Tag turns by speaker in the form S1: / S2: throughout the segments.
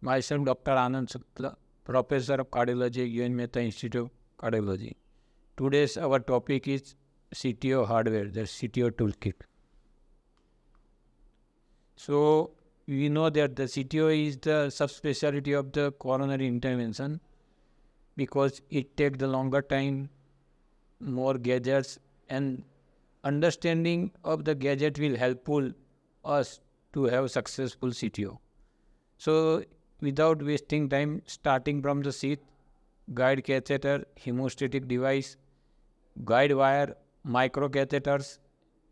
S1: Myself, Dr. Anand Sukla, Professor of Cardiology, UNMICRC Institute of Cardiology. Today's our topic is Cto hardware, the Cto toolkit. So, we know that the Cto is the subspecialty of the coronary intervention because it takes the longer time, more gadgets, and understanding of the gadget will helpful us to have successful Cto. So, without wasting time, starting from the seat, guide catheter, hemostatic device, guide wire, microcatheters,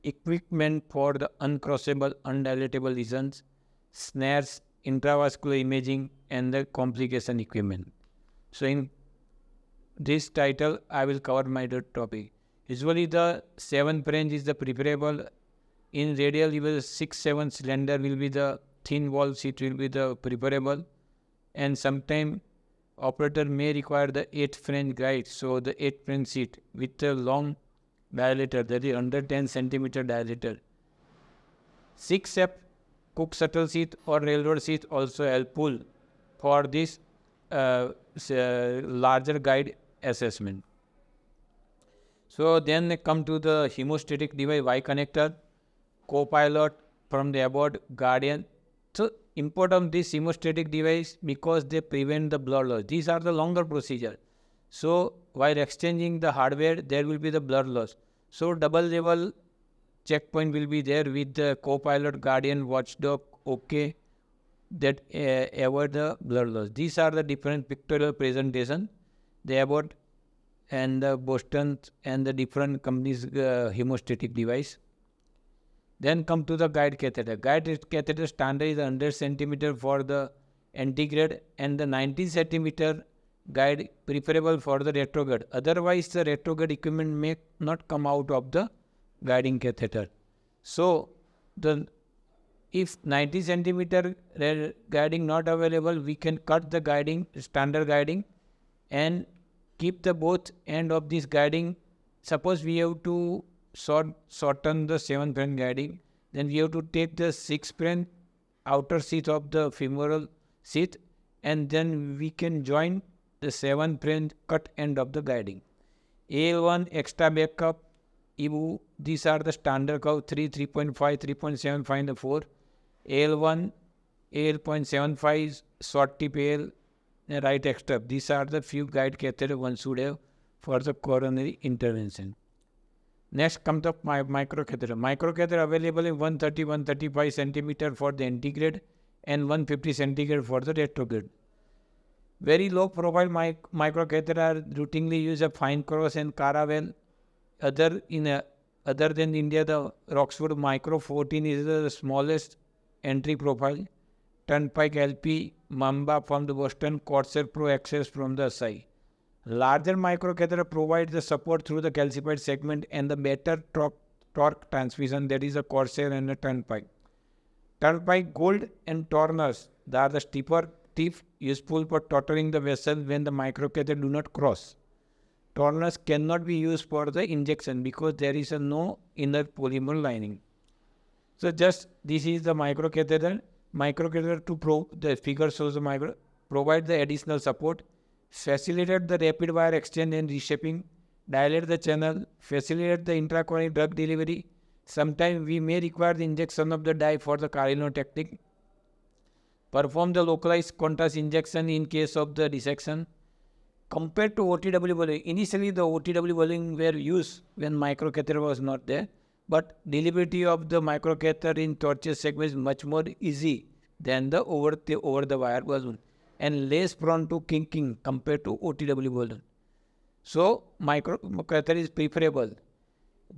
S1: equipment for the uncrossable, undilatable lesions, snares, intravascular imaging, and the complication equipment. So, in this title, I will cover my topic. Usually, the 7th range is the preferable. In radial, even 6-7 cylinder will be the thin wall seat will be the preferable, and sometime operator may require the 8th French guide. So the 8th French seat with a long diameter, that is under 10 centimeter diameter. 6F cook shuttle seat or railroad seat also helpful for this larger guide assessment. So then come to the hemostatic device Y connector, co-pilot from the abort, guardian. So important this hemostatic device because they prevent the blood loss. These are the longer procedure. So while exchanging the hardware, there will be the blood loss. So double level checkpoint will be there with the co-pilot, guardian, watchdog, okay, that avoid the blood loss. These are the different pictorial presentation. The abort and the Boston and the different companies hemostatic device. Then come to the guide catheter. Guide catheter standard is 100 centimeter for the antegrade and the 90 centimeter guide preferable for the retrograde. Otherwise, the retrograde equipment may not come out of the guiding catheter. So, if 90 centimeter guiding not available, we can cut the guiding, standard guiding, and keep the both end of this guiding. Suppose we have to shorten the 7th French guiding, then we have to take the 6th French outer seat of the femoral seat, and then we can join the 7th French cut end of the guiding. AL1 extra backup, EVU, these are the standard curve 3, 3.5, 3.75 and the 4. AL1, AL.75 short tip AL, right extra. These are the few guide catheter one should have for the coronary intervention. Next comes the microcatheter. Microcatheter available in 130-135 centimeter for the antegrade and 150 centimeter for the retrograde. Very low profile microcatheter are routinely used a fine cross and caravel. Other than India, the Roxford Micro 14 is the smallest entry profile. Turnpike LP, Mamba from the Boston, Corsair Pro Access from the SI. Larger microcatheter provides the support through the calcified segment and the better torque transmission, that is a Corsair and a Turnpike. Turnpike Gold and Torners, they are the steeper tip useful for totting the vessel when the microcatheter do not cross. Torners cannot be used for the injection because there is no inner polymer lining. So just this is the microcatheter. Microcatheter to the figure shows the provide the additional support, facilitate the rapid wire exchange and reshaping, dilate the channel, facilitate the intracoronary drug delivery. Sometimes we may require the injection of the dye for the Cardilogy technique. Perform the localized contrast injection in case of the dissection. Compared to OTW balloon, initially the OTW balloon were used when microcatheter was not there, but delivery of the microcatheter in tortuous segment is much more easy than the over the wire balloon and less prone to kinking compared to OTW balloon. So microcatheter is preferable.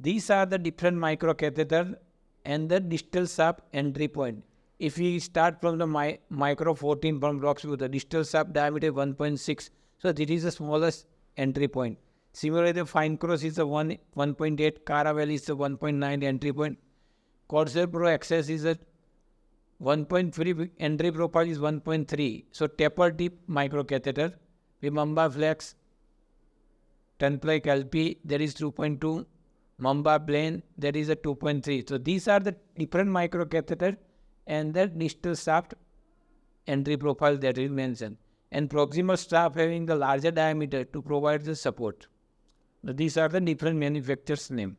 S1: These are the different microcatheter and the distal shaft entry point. If we start from the micro 14 from Roxwood, the distal shaft diameter 1.6. So this is the smallest entry point. Similarly, the fine cross is the 1.8, Caravel is the 1.9 entry point. Corsair Pro Access is a 1.3, entry profile is 1.3. So taper tip microcatheter. Mamba Flex, Turnpike LP, there is 2.2. Mamba Plane, there is a 2.3. So these are the different microcatheter and the distal shaft entry profile that is mentioned, and proximal strap having the larger diameter to provide the support. These are the different manufacturers' name.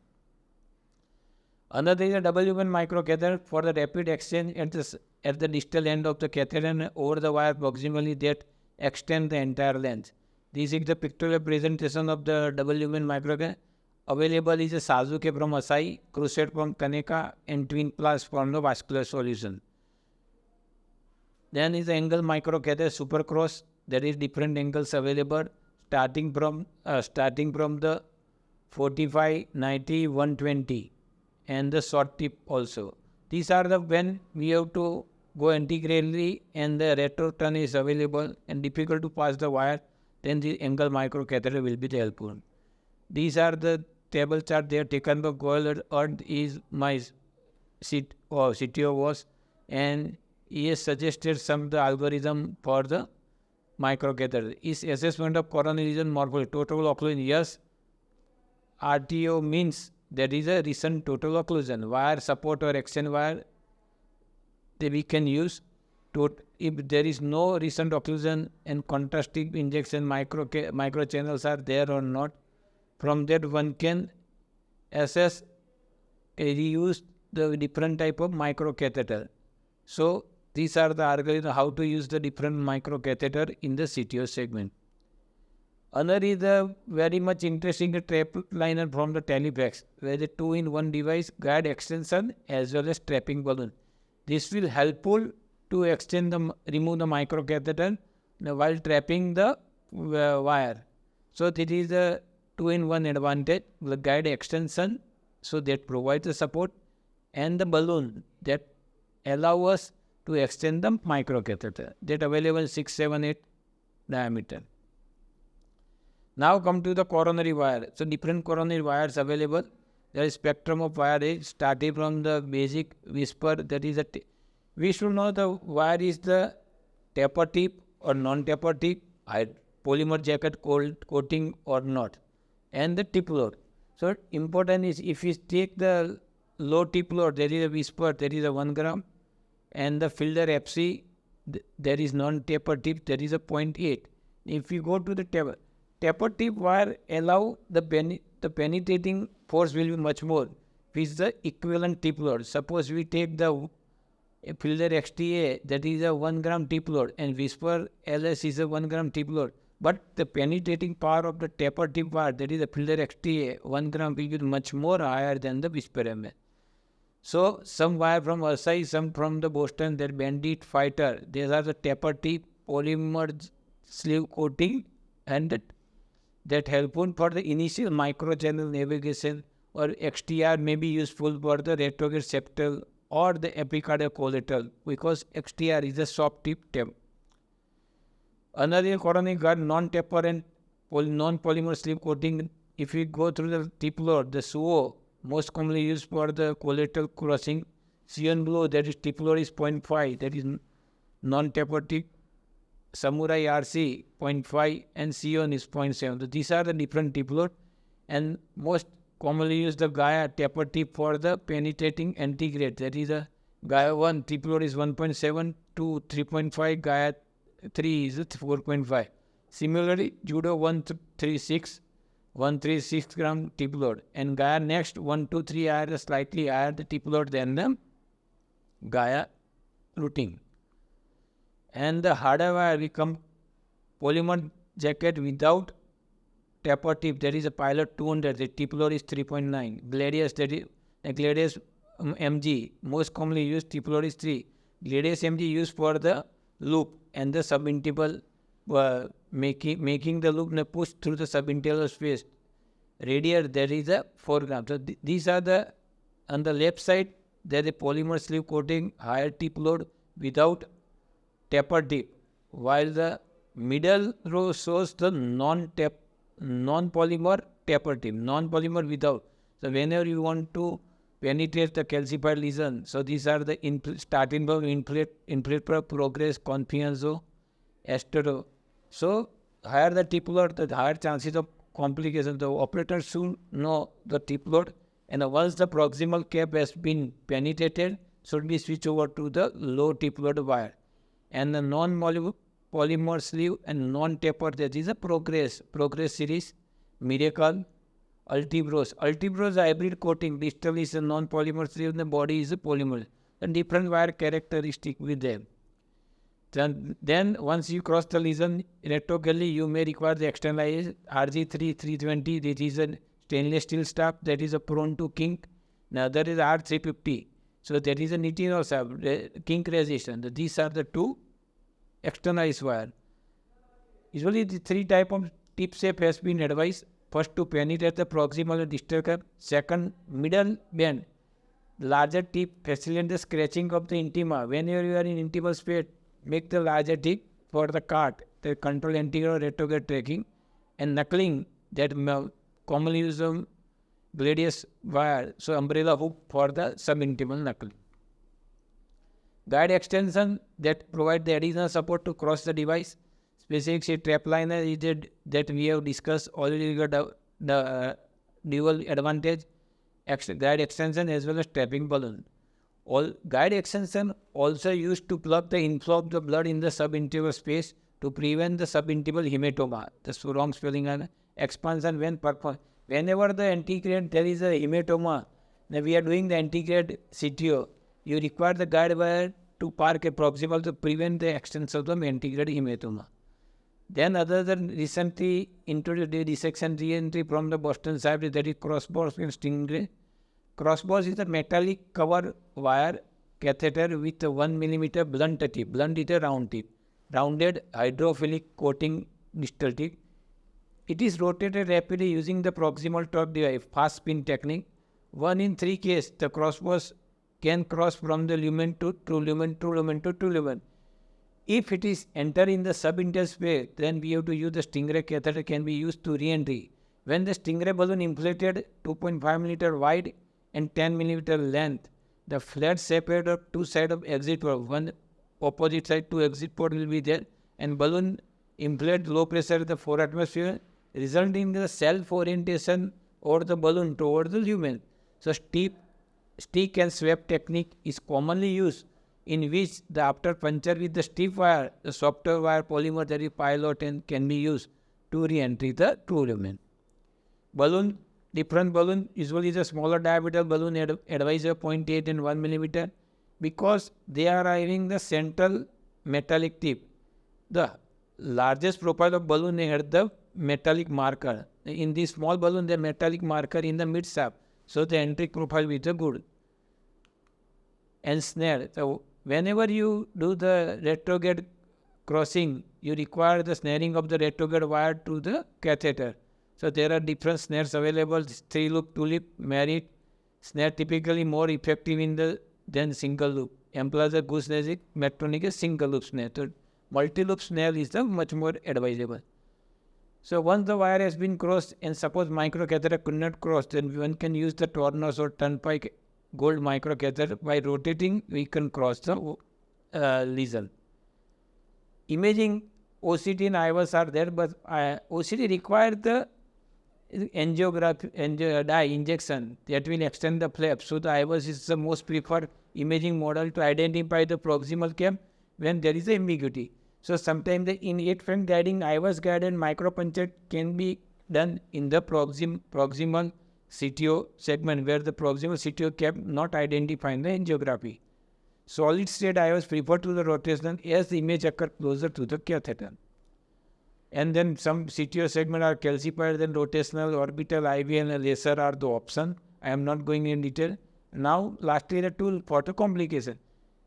S1: Another is a WN microcatheter for the rapid exchange at the distal end of the catheter and over the wire proximally that extend the entire length. This is the pictorial presentation of the WN microcatheter. Available is a Suzuki from Asahi, Crusade from Kaneka, and Twin Plus from the vascular solution. Then is the angle microcatheter Supercross. There is different angles available starting from the 45, 90, 120 and the short tip also. These are the when we have to go integrally and the retro turn is available and difficult to pass the wire, then the angle microcatheter will be helpful. These are the table chart they are taken by Goel Earth is my CTO was, and he has suggested some of the algorithm for the microcatheter. Is assessment of coronary region morphology, total occlusion, yes. RTO means there is a recent total occlusion. Wire support or extend wire that we can use. If there is no recent occlusion and contrastive injection micro channels are there or not, from that one can assess reuse the different type of microcatheter. So these are the algorithms how to use the different microcatheter in the CTO segment. Another is the very much interesting trap liner from the Telefax, where the 2-in-1 device guide extension as well as trapping balloon. This will helpful to remove the microcatheter while trapping the wire. So this is the 2-in-1 advantage, the guide extension, so that provides the support, and the balloon that allow us to extend the microcatheter that available 6, 7, 8 diameter. Now come to the coronary wire. So different coronary wires available. There is spectrum of wire is starting from the basic whisper, that is we should know the wire is the taper tip or non-taper tip, polymer jacket coating or not, and the tip load. So important is if you take the low tip load, there is a whisper, there is a 1 gram, and the filter FC, there is non-taper tip, there is a 0.8. If you go to the taper tip wire allow the penetrating force will be much more, which is the equivalent tip load. Suppose we take the filter XTA, that is a 1 gram tip load, and whisper LS is a 1 gram tip load. But the penetrating power of the taper tip wire, that is the filter XTA, 1 gram will be much more higher than the whisper ML. So some wire from Asahi, some from the Boston, that Bandit Fighter, these are the taper tip polymer sleeve coating, and that helpful for the initial microchannel navigation, or XTR may be useful for the retrograde septal or the epicardial collateral, because XTR is a soft tip tape. Another coronary guard non-taper and non-polymer sleeve coating. If we go through the tip load, the SUO most commonly used for the collateral crossing. Cian blue, that is tip load is 0.5, that is non-taper tip. Samurai RC 0.5 and Sion is 0.7. So these are the different tip load, and most commonly used the Gaia taper tip for the penetrating antigrade. That is a Gaia 1 tip load is 1.7 to 3.5, Gaia 3 is 4.5. Similarly, Judo 136 gram tip load, and Gaia next 1 to 3 are slightly higher the tip load than the Gaia routine. And the harder wire become polymer jacket without taper tip, that is a Pilot 200, the tip load is 3.9. Gladius, that is Gladius MG, most commonly used tip load is 3. Gladius MG used for the loop and the subinterval, making the loop push through the subinterval space. Radial, there is a 4 gram. So these are the, on the left side, there is a polymer sleeve coating, higher tip load without taper tip, while the middle row shows the non-polymer taper tip, non-polymer without. So whenever you want to penetrate the calcified lesion, so these are the starting from inflate progress, confianzo, estero. So higher the tip load, the higher chances of complications. The operator should know the tip load, and once the proximal cap has been penetrated, should be switched over to the low tip load wire. and the non-polymer sleeve and non-taper, that is a Progress series, Miracle, Ultibros. Ultibros hybrid coating, distal is a non-polymer sleeve and the body is a polymer. The different wire characteristic with them. Then once you cross the lesion retrograde, you may require the externalized RG3-320. This is a stainless steel strap that is prone to kink. Another is R350. So that is a nitinol strap, kink resistant. These are the two externalized wire. Usually the three type of tip shape has been advised. First, to penetrate the proximal and distal curve. Second, middle bend. Larger tip facilitate the scratching of the intima. Whenever you are in intimal space, make the larger tip for the cart, the control anterior retrograde tracking, and knuckling, that commonly used gladius wire, so umbrella hook for the subintimal knuckling. Guide extension that provide the additional support to cross the device. Specific trap liner is that we have discussed already, the dual advantage, guide extension as well as trapping balloon. All guide extension also used to plug the inflow of the blood in the subintimal space to prevent the subintimal hematoma. That's wrong spelling and expansion when performed. Whenever the antegrade there is a hematoma, then we are doing the antegrade CTO. You require the guide wire to park a proximal to prevent the extension of the antegrade hematoma. Then other than recently introduced the dissection re-entry from the Boston side, that is crossbars and stingray. Crossbars is a metallic cover wire catheter with a 1 mm blunt tip. Blunt is a round tip. Rounded hydrophilic coating distal tip. It is rotated rapidly using the proximal torque device, fast spin technique. 1 in 3 cases, the crossbars can cross from the lumen to true lumen, true lumen to true lumen. If it is enter in the subintimal space, then we have to use the stingray catheter can be used to re-entry. When the stingray balloon inflated 2.5 mm wide and 10 mm length, the flat separate of two sides of exit port. One opposite side to exit port will be there, and balloon inflate low pressure at the 4 atmosphere, resulting in the self orientation over the balloon towards the lumen. So stick and sweep technique is commonly used, in which the after puncture with the stiff wire, the softer wire polymer, that is pilot, and can be used to re-entry the true lumen. Balloon, different balloon, usually the smaller diameter balloon advise 0.8 and 1 mm, because they are having the central metallic tip. The largest profile of balloon had the metallic marker. In this small balloon, the metallic marker in the mid shaft. So the entry profile is good. And snare. So whenever you do the retrograde crossing, you require the snaring of the retrograde wire to the catheter. So there are different snares available: 3 loop, 2 loop, merit. Snare typically more effective than single loop. Employs a gooseneck, Medtronic is single loop snare. So multi-loop snare is the much more advisable. So once the wire has been crossed, and suppose microcatheter could not cross, then one can use the Tornos or Turnpike gold microcatheter. By rotating, we can cross the lesion. Imaging OCT and IVUS are there, but OCT requires the dye injection that will extend the flap. So the IVUS is the most preferred imaging model to identify the proximal cap when there is ambiguity. So sometimes the in 8-frame guiding IVUS guided micropuncture can be done in the proximal CTO segment, where the proximal CTO cap not identifying the angiography. Solid state IVUS prefer to the rotational as the image occur closer to the catheter. And then some CTO segment are calcified, then rotational, orbital, IV and laser are the option. I am not going in detail. Now lastly the tool for the complication.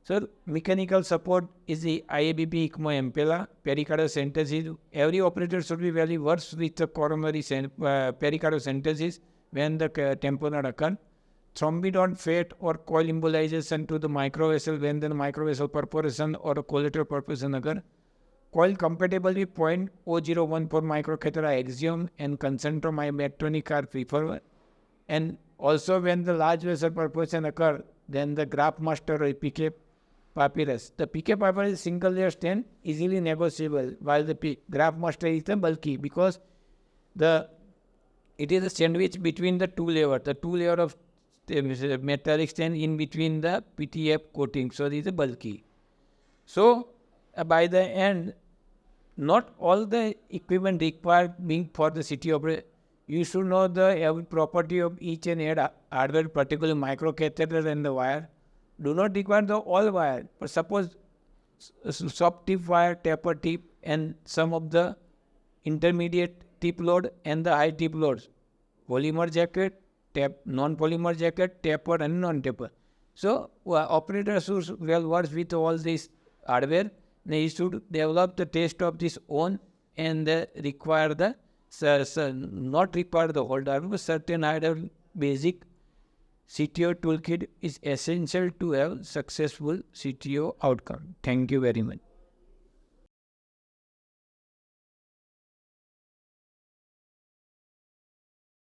S1: So mechanical support is the IABP, ECMO, Impella, pericardiocentesis. Every operator should be very versed with the coronary pericardiocentesis when the tamponade occur. Thrombidon fate or coil embolization to the microvessel when the microvessel perforation or a collateral perforation occur. Coil compatible with 0.0014 microcatheter axiom and concentrum Medtronic are preferred. And also when the large vessel perforation occur, then the graft master or PK papyrus. The PK papyrus is single layer stent, easily negotiable, while the graft master is the bulky, because it is a sandwich between the two layer. The two layer of metallic stent in between the PTF coating. So this is bulky. So by the end, not all the equipment required being for the CTO operator. You should know the every property of each and every hardware, particularly microcatheter and the wire. Do not require the all wire, but suppose soft tip wire, taper tip, and some of the intermediate tip load and the high tip loads. Polymer jacket, non-polymer jacket, taper and non-taper. So operator should well work with all this hardware. He should develop the taste of this own and require the not require the whole hardware, but certain hardware basic CTO toolkit is essential to have successful CTO outcome. Thank you very much.